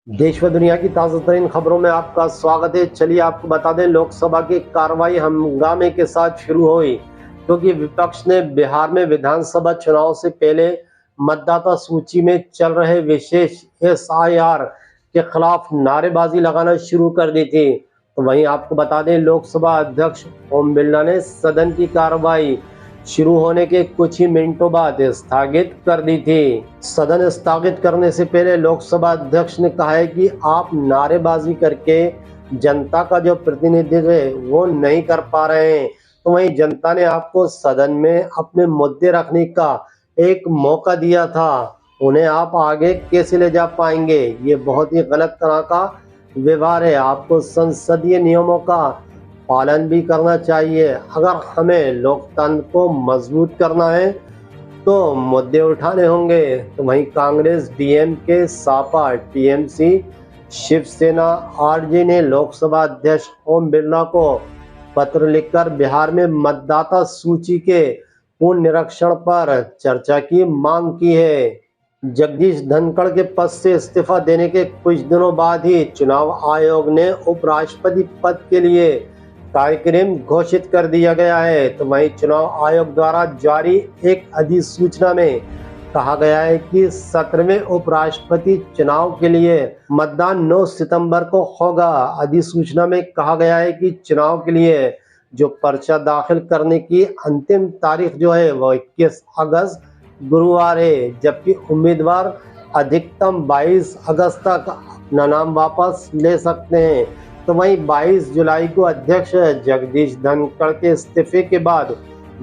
देश व दुनिया की ताज़ा तरीन खबरों में आपका स्वागत है। चलिए आपको बता दें, लोकसभा की कार्रवाई हंगामे के साथ शुरू हुई क्योंकि विपक्ष ने बिहार में विधानसभा चुनाव से पहले मतदाता सूची में चल रहे विशेष एसआईआर के खिलाफ नारेबाजी लगाना शुरू कर दी थी। तो वहीं आपको बता दें, लोकसभा अध्यक्ष ओम बिरला ने सदन की कार्रवाई शुरू होने के कुछ ही मिनटों बाद स्थगित कर दी थी। सदन स्थगित करने से पहले लोकसभा अध्यक्ष ने कहा है कि आप नारेबाजी करके जनता का जो प्रतिनिधित्व है वो नहीं कर पा रहे हैं। तो वहीं जनता ने आपको सदन में अपने मुद्दे रखने का एक मौका दिया था, उन्हें आप आगे कैसे ले जा पाएंगे? ये बहुत ही गलत तरह का व्यवहार है। आपको संसदीय नियमों का पालन भी करना चाहिए। अगर हमें लोकतंत्र को मजबूत करना है तो मुद्दे उठाने होंगे। तो वहीं कांग्रेस, डीएमके, सपा, टीएमसी, शिवसेना, आरजे ने लोकसभा अध्यक्ष ओम बिरला को पत्र लिखकर बिहार में मतदाता सूची के पुनरीक्षण पर चर्चा की मांग की है। जगदीश धनखड़ के पद से इस्तीफा देने के कुछ दिनों बाद ही चुनाव आयोग ने उपराष्ट्रपति पद के लिए कार्यक्रम घोषित कर दिया गया है। तो वहीं चुनाव आयोग द्वारा जारी एक अधिसूचना में कहा गया है कि 17वें उपराष्ट्रपति चुनाव के लिए मतदान 9 सितंबर को होगा। अधिसूचना में कहा गया है कि चुनाव के लिए जो पर्चा दाखिल करने की अंतिम तारीख जो है वो 21 अगस्त गुरुवार है, जबकि उम्मीदवार अधिकतम 22 अगस्त तक अपना नाम वापस ले सकते हैं। तो वहीं 22 जुलाई को अध्यक्ष जगदीश धनखड़ के इस्तीफे के बाद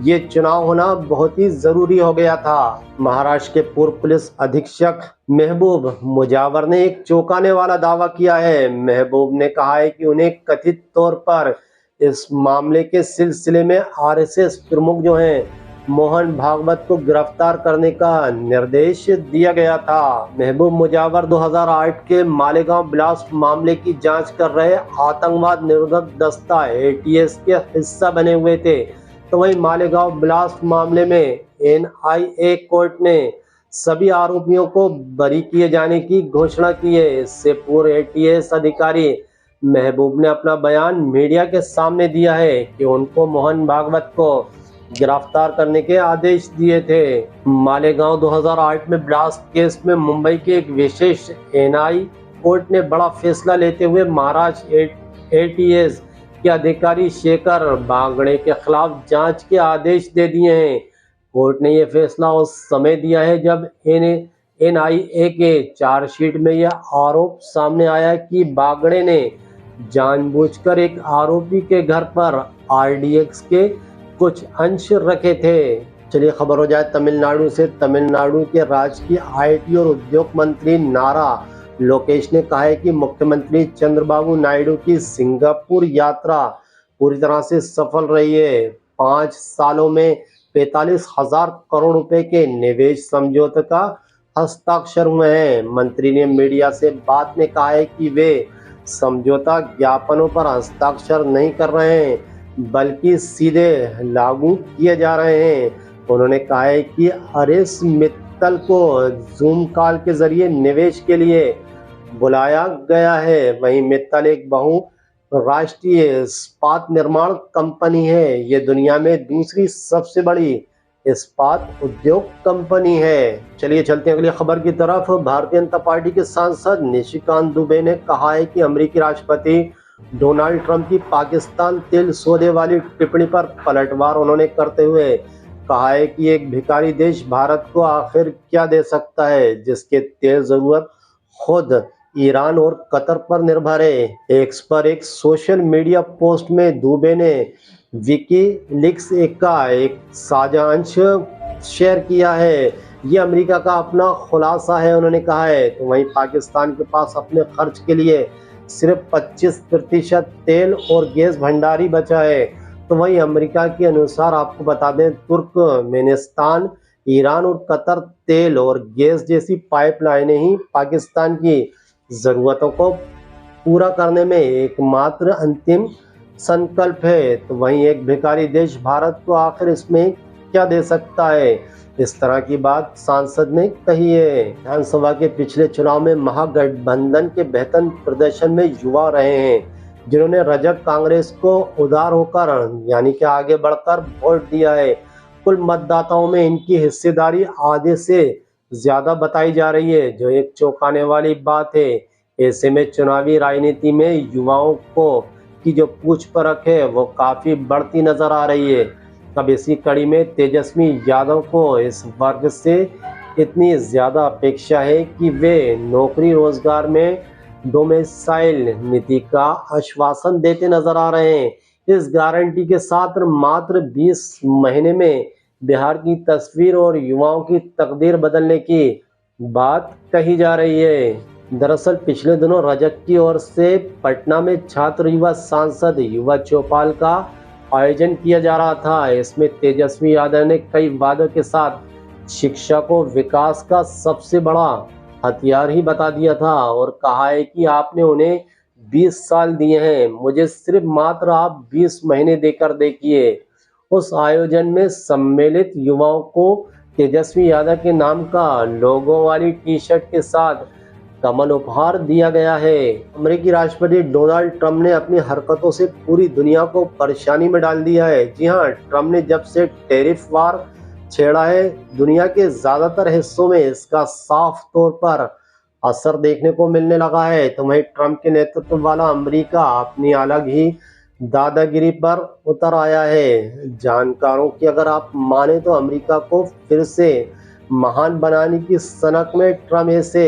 ये चुनाव होना बहुत ही जरूरी हो गया था। महाराष्ट्र के पूर्व पुलिस अधीक्षक महबूब मुजावर ने एक चौंकाने वाला दावा किया है। महबूब ने कहा है कि उन्हें कथित तौर पर इस मामले के सिलसिले में आरएसएस प्रमुख जो हैं मोहन भागवत को गिरफ्तार करने का निर्देश दिया गया था। महबूब मुजावर 2008 के मालेगांव ब्लास्ट मामले की जांच कर रहे आतंकवाद निरोधक दस्ता एटीएस के हिस्सा बने हुए थे। तो वहीं मालेगांव ब्लास्ट मामले में एनआईए कोर्ट ने सभी आरोपियों को बरी किए जाने की घोषणा की है। इससे पूर्व एटीएस अधिकारी महबूब ने अपना बयान मीडिया के सामने दिया है कि उनको मोहन भागवत को गिरफ्तार करने के आदेश दिए थे। मालेगांव 2008 में ब्लास्ट केस में मुंबई के एक विशेष एनआई कोर्ट ने बड़ा फैसला लेते हुए महाराष्ट्र एटीएस के अधिकारी शेखर बागड़े के खिलाफ जांच के आदेश दे दिए हैं। कोर्ट ने यह फैसला उस समय दिया है जब एनआईए के चार्जशीट में यह आरोप सामने आया कि बागड़े ने जानबूझकर एक आरोपी के घर पर आरडीएक्स के कुछ अंश रखे थे। चलिए खबर हो जाए तमिलनाडु से। तमिलनाडु के राज्य की आईटी और उद्योग मंत्री नारा लोकेश ने कहा है कि मुख्यमंत्री चंद्रबाबू नायडू की सिंगापुर यात्रा पूरी तरह से सफल रही है। 5 सालों में 45,000 करोड़ रुपए के निवेश समझौते का हस्ताक्षर हुए हैं। मंत्री ने मीडिया से बात में कहा है कि वे समझौता ज्ञापनों पर हस्ताक्षर नहीं कर रहे हैं बल्कि सीधे लागू किए जा रहे हैं। उन्होंने कहा है कि आरएस मित्तल को जूम कॉल के जरिए निवेश के लिए बुलाया गया है। वहीं मित्तल एक बहुराष्ट्रीय इस्पात निर्माण कंपनी है। ये दुनिया में दूसरी सबसे बड़ी इस्पात उद्योग कंपनी है। चलिए चलते हैं अगली खबर की तरफ। भारतीय जनता पार्टी के सांसद निशिकांत दुबे ने कहा है कि अमेरिकी राष्ट्रपति डोनाल्ड ट्रंप की पाकिस्तान तेल सौदे वाली टिप्पणी पर पलटवार उन्होंने करते हुए कहा है कि एक भिखारी देश भारत को आखिर क्या दे सकता है जिसके तेल जरूरत खुद ईरान और कतर पर निर्भर है। एक्स पर एक सोशल मीडिया पोस्ट में दुबे ने विकीलीक्स का एक साझा अंश शेयर किया है। ये अमेरिका का अपना खुलासा है, उन्होंने कहा है। तो वहीं पाकिस्तान के पास अपने खर्च के लिए सिर्फ 25% तेल और गैस भंडारी बचा है। तो वहीं अमेरिका के अनुसार आपको बता दें, तुर्कमेनिस्तान, ईरान और कतर तेल और गैस जैसी पाइपलाइनें ही पाकिस्तान की जरूरतों को पूरा करने में एकमात्र अंतिम संकल्प है। तो वहीं एक भिखारी देश भारत को आखिर इसमें क्या दे सकता है? इस तरह की बात सांसद ने कही है। विधानसभा के पिछले चुनाव में महागठबंधन के बेहतर प्रदर्शन में युवा रहे हैं, जिन्होंने रजक कांग्रेस को उदार होकर यानी कि आगे बढ़कर वोट दिया है। कुल मतदाताओं में इनकी हिस्सेदारी आधे से ज्यादा बताई जा रही है, जो एक चौंकाने वाली बात है। ऐसे में चुनावी राजनीति में युवाओं को की जो पूछ परख है वो काफी बढ़ती नजर आ रही है। अब इसी कड़ी में तेजस्वी यादव को इस वर्ग से इतनी ज्यादा अपेक्षा है कि वे नौकरी रोजगार में डोमिसाइल नीति का आश्वासन देते नजर आ रहे हैं। इस गारंटी के साथ मात्र 20 महीने में बिहार की तस्वीर और युवाओं की तकदीर बदलने की बात कही जा रही है। दरअसल पिछले दिनों रजक की ओर से पटना में छात्र युवा सांसद युवा चौपाल का आयोजन किया जा रहा था। इसमें तेजस्वी यादव ने कई वादों के साथ शिक्षा को विकास का सबसे बड़ा हथियार ही बता दिया था और कहा है कि आपने उन्हें 20 साल दिए हैं, मुझे सिर्फ मात्र आप 20 महीने देकर देखिए। उस आयोजन में सम्मिलित युवाओं को तेजस्वी यादव के नाम का लोगो वाली टी शर्ट के साथ कमल उपहार दिया गया है। अमेरिकी राष्ट्रपति डोनाल्ड ट्रंप ने अपनी हरकतों से पूरी दुनिया को परेशानी में डाल दिया है। जी हाँ, ट्रंप ने जब से टैरिफ वार छेड़ा है, दुनिया के ज्यादातर हिस्सों में इसका साफ तौर पर असर देखने को मिलने लगा है। तो वहीं ट्रंप के नेतृत्व वाला अमेरिका अपनी अलग ही दादागिरी पर उतर आया है। जानकारों की अगर आप माने तो अमेरिका को फिर से महान बनाने की सनक में ट्रंप ऐसे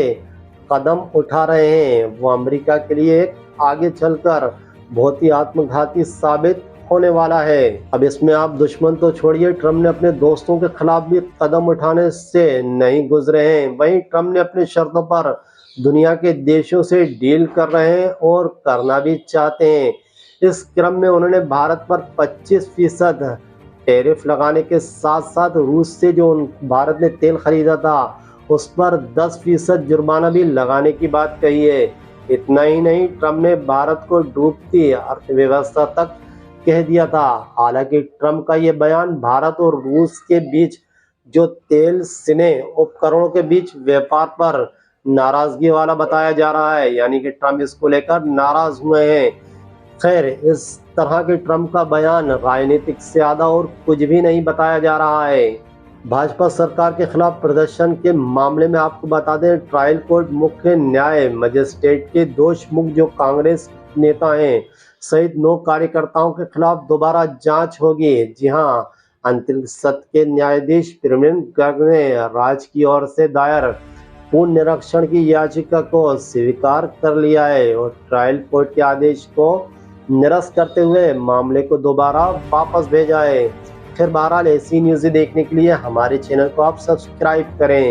कदम उठा रहे हैं, वो अमेरिका के लिए आगे चलकर बहुत ही आत्मघाती साबित होने वाला है। अब इसमें आप दुश्मन तो छोड़िए, ट्रंप ने अपने दोस्तों के खिलाफ भी कदम उठाने से नहीं गुजरे हैं। वहीं ट्रंप ने अपनी शर्तों पर दुनिया के देशों से डील कर रहे हैं और करना भी चाहते हैं। इस क्रम में उन्होंने भारत पर 25% टैरिफ लगाने के साथ साथ रूस से जो भारत ने तेल खरीदा था उस पर 10% जुर्माना भी लगाने की बात कही है। इतना ही नहीं, ट्रंप ने भारत को डूबती अर्थव्यवस्था तक कह दिया था। हालांकि ट्रंप का ये बयान भारत और रूस के बीच जो तेल सिने उपकरणों के बीच व्यापार पर नाराजगी वाला बताया जा रहा है, यानी कि ट्रंप इसको लेकर नाराज हुए हैं। खैर, इस तरह के ट्रंप का बयान राजनीतिक से ज्यादा और कुछ भी नहीं बताया जा रहा है। भाजपा सरकार के खिलाफ प्रदर्शन के मामले में आपको बता दें, ट्रायल कोर्ट मुख्य न्याय मजिस्ट्रेट के दोष मुक्त जो कांग्रेस नेता हैं सहित 9 कार्यकर्ताओं के खिलाफ दोबारा जांच होगी। जी हां, अंतरिम सत्र के न्यायाधीश प्रवीण गर्ग ने राज्य की ओर से दायर पूर्ण निरीक्षण की याचिका को स्वीकार कर लिया है और ट्रायल कोर्ट के आदेश को निरस्त करते हुए मामले को दोबारा वापस भेजा है। फिर बहरहाल ऐसी न्यूज़ देखने के लिए हमारे चैनल को आप सब्सक्राइब करें।